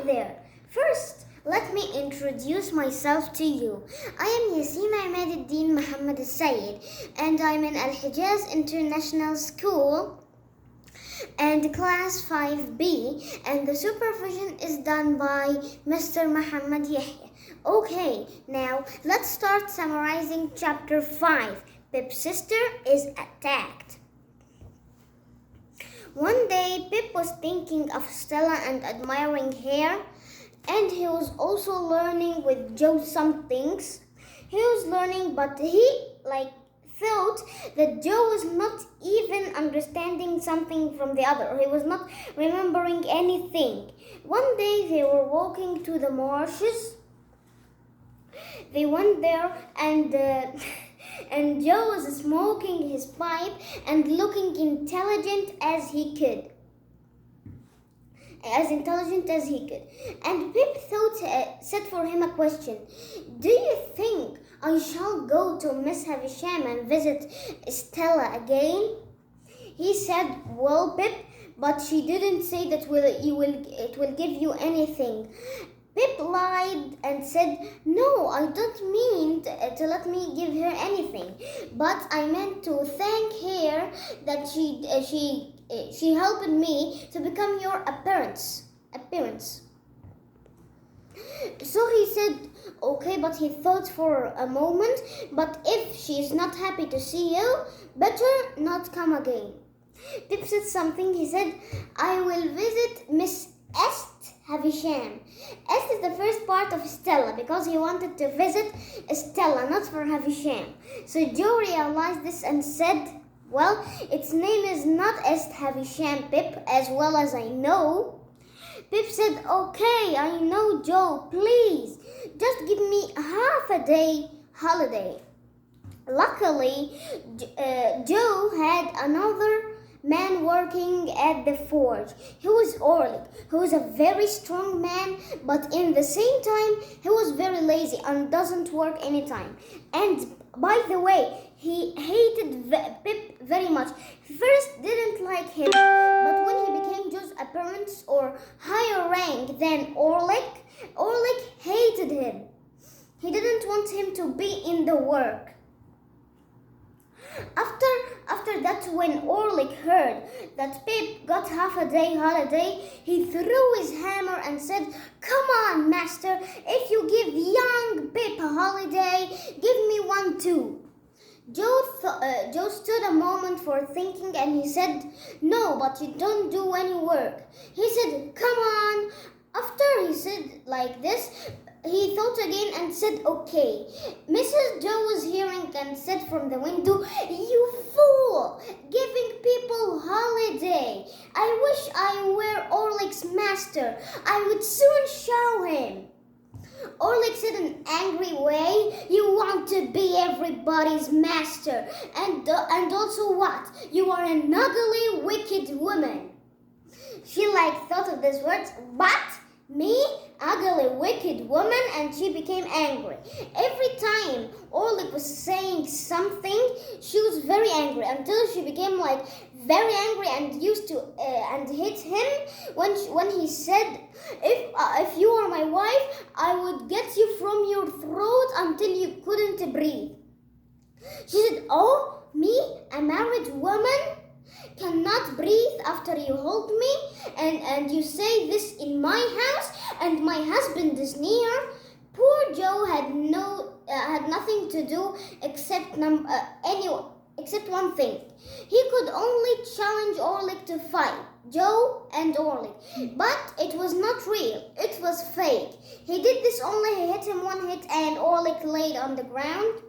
there. First, let me introduce myself to you. I am Yassin Mohamed Yahia, and I'm in Hejaz International School and class 5B, and the supervision is done by Mr. Mohamed Yahia. Okay, now let's start summarizing chapter 5. Pip's sister is attacked. One day, Pip was thinking of Stella and admiring her, and he was also learning with Joe some things. He was learning, but he felt that Joe was not even understanding something from the other. He was not remembering anything. One day they were walking to the marshes. They went there and Joe was smoking his pipe and looking intelligent as he could. And Pip set for him a question. Do you think I shall go to Miss Havisham and visit Stella again? He said, well, Pip, but she didn't say that it will give you anything. Pip lied and said, no, I don't mean to let me give her anything, but I meant to thank her that she helped me to become your appearance. So he said, okay, but he thought for a moment, but if she is not happy to see you, better not come again. Pip said something. He said, I will visit Miss Havisham. Est is the first part of Stella because he wanted to visit Stella, not for Havisham. So Joe realized this and said, well, its name is not Est Havisham, Pip, as well as I know. Pip said, okay, I know, Joe, please, just give me half a day holiday. Luckily, Joe had another man working at the forge. He was Orlik, who was a very strong man, but in the same time, he was very lazy and doesn't work anytime. And by the way, he hated Pip very much. First, didn't like him, but when he became Joe's appearance or higher rank than Orlik hated him. He didn't want him to be in the work. After that, when Orlik heard that Pip got half a day holiday, he threw his hammer and said, come on, master, if you give young Pip a holiday, give me one too. Joe stood a moment for thinking and he said, no, but you don't do any work. He said, come on. After he said like this, he thought again and said, okay. Mrs. Joe was hearing and said from the window, you fool, giving people holiday. I wish I were Orlik's master. I would soon show him. Orlik said in an angry way, you want to be everybody's master. And also what? You are an ugly, wicked woman. She thought of these words, but me, ugly, wicked woman, and she became angry. Every time Orlik was saying something, she was very angry until she became very angry and used to and hit him when he said, if you are my wife, I would get you from your throat until you couldn't breathe. She said, oh, me, a married woman, cannot breathe after you hold me, and you say this in my house, and my husband is near. Poor Joe had nothing to do except one thing. He could only challenge Orlik to fight, Joe and Orlik. But it was not real. It was fake. He did this only. He hit him one hit and Orlik laid on the ground.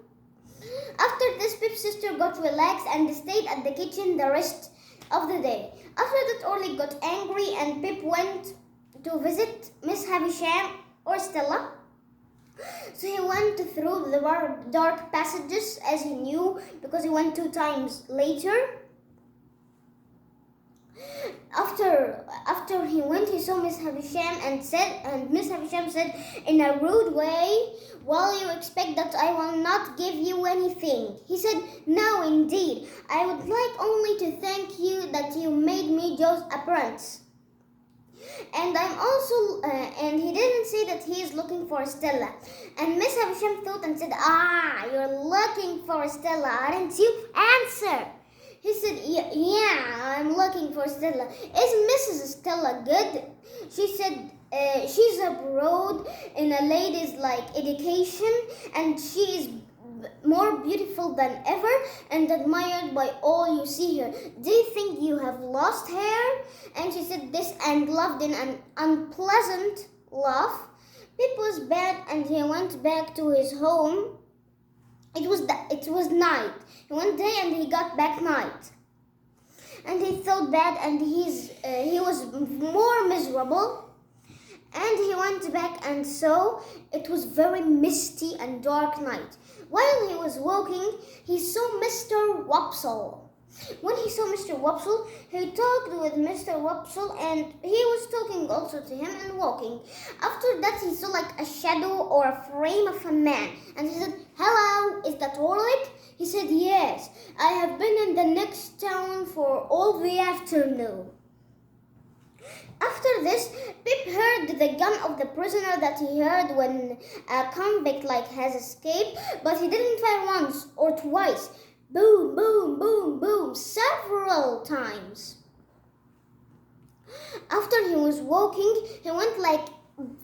After this, Pip's sister got relaxed and stayed at the kitchen the rest of the day. After that, Orlik got angry and Pip went to visit Miss Havisham or Stella. So he went through the dark passages as he knew because he went 2 times later. After he went, he saw Miss Havisham and Miss Havisham said in a rude way, well, you expect that I will not give you anything. He said, no, indeed. I would like only to thank you that you made me Joe's apprentice. And and he didn't say that he is looking for Stella. And Miss Havisham thought and said, you're looking for Stella, aren't you? Answer. He said, yeah, I'm looking for Stella. Is Mrs. Stella good? She said, she's abroad in a lady's education, and she is more beautiful than ever and admired by all you see here. Do you think you have lost her? And she said this and laughed in an unpleasant laugh. Pip was bad and he went back to his home. It was night. He went day and he got back night. And he felt bad and he was more miserable. And he went back and saw it was very misty and dark night. While he was walking, he saw Mr. Wopsle. When he saw Mr. Wopsle, he talked with Mr. Wopsle and he was talking also to him and walking. After that, he saw a shadow or a frame of a man. And he said, "Hello, is that Orlick?" He said, "Yes, I have been in the next town for all the afternoon." After this, Pip heard the gun of the prisoner that he heard when a convict has escaped, but he didn't fire once or twice. Boom, boom, boom, boom, several times. After he was walking, he went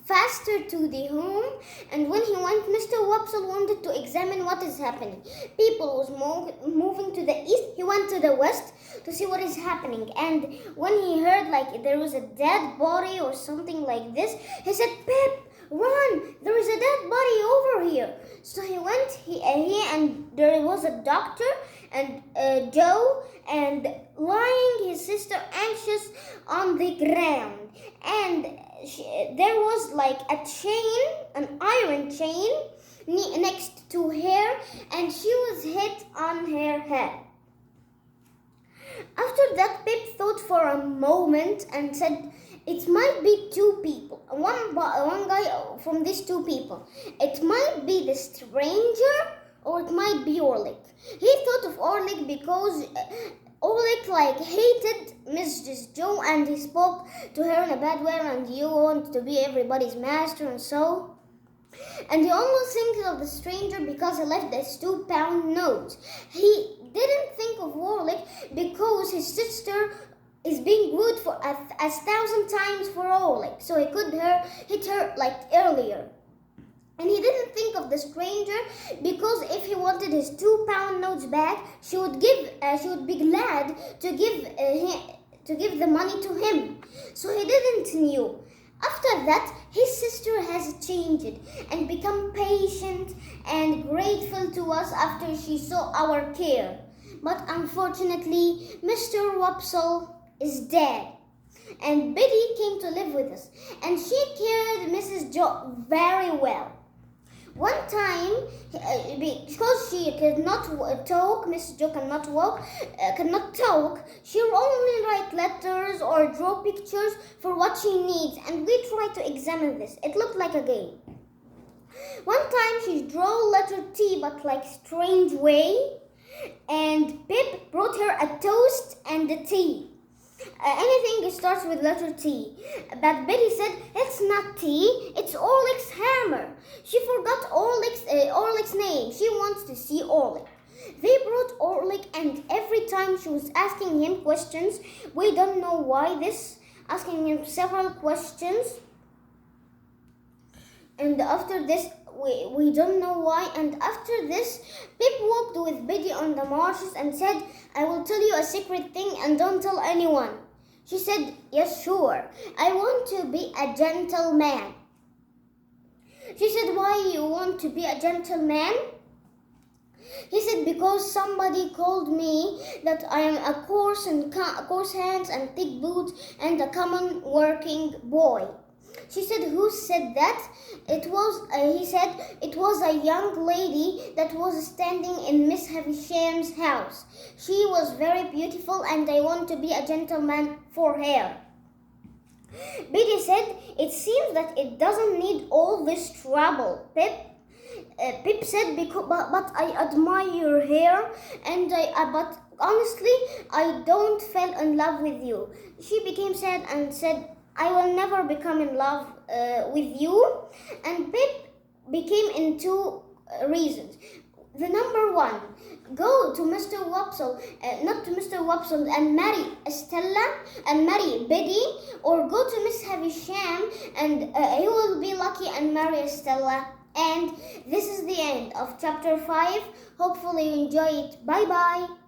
faster to the home, and when he went, Mr. Wopsle wanted to examine what is happening. People was moving to the east. He went to the west to see what is happening, and when he heard there was a dead body or something like this, he said, "Pip, run, there is a dead body over here." So he went, he and there was a doctor and Joe and lying his sister anxious on the ground, and there was a chain, an iron chain next to her, and she was hit on her head. After that, Pip thought for a moment and said, it might be two people, one guy from these two people. It might be the stranger or it might be Orlick. He thought of Orlick because Orlick hated Mrs. Joe and he spoke to her in a bad way, and you want to be everybody's master and so. And he almost thinks of the stranger because he left this 2-pound note. He didn't think of Orlick because his sister is being good for 1,000 times for Orlick, so he could hit her earlier. And he didn't think of the stranger because if he wanted his 2-pound notes back, she would be glad to give the money to him. So he didn't knew. After that, his sister has changed and become patient and grateful to us after she saw our care. But unfortunately, Mr. Wopsle is dead. And Biddy came to live with us, and she cared Mrs. Joe very well. One time, because she could not talk, Mrs. Joe cannot talk, she would only write letters or draw pictures for what she needs, and we tried to examine this. It looked like a game. One time she drew letter T, but strange way, and Pip brought her a toast and a tea. Anything starts with letter T. But Betty said, it's not T, it's Orlick's hammer. She forgot Orlick's name. She wants to see Orlick. They brought Orlick, and every time she was asking him questions. We don't know why this, asking him several questions. And after this, we don't know why. And after this, Pip walked with Biddy on the marshes and said, I will tell you a secret thing and don't tell anyone. She said, yes, sure. I want to be a gentleman. She said, why you want to be a gentleman? He said, because somebody called me that I am a coarse hands and thick boots and a common working boy. She said, who said that? He said, it was a young lady that was standing in Miss Havisham's house. She was very beautiful and I want to be a gentleman for her. Biddy said, it seems that it doesn't need all this trouble, Pip. Pip said, but I admire your hair, and but honestly, I don't fall in love with you. She became sad and said, I will never become in love with you. And Pip became in two reasons. The number one, go to Mr. Watson, not to Mr. Watson, and marry Estella and marry Biddy, or go to Miss Havisham and he will be lucky and marry Estella. And this is the end of chapter 5. Hopefully you enjoy it. Bye bye.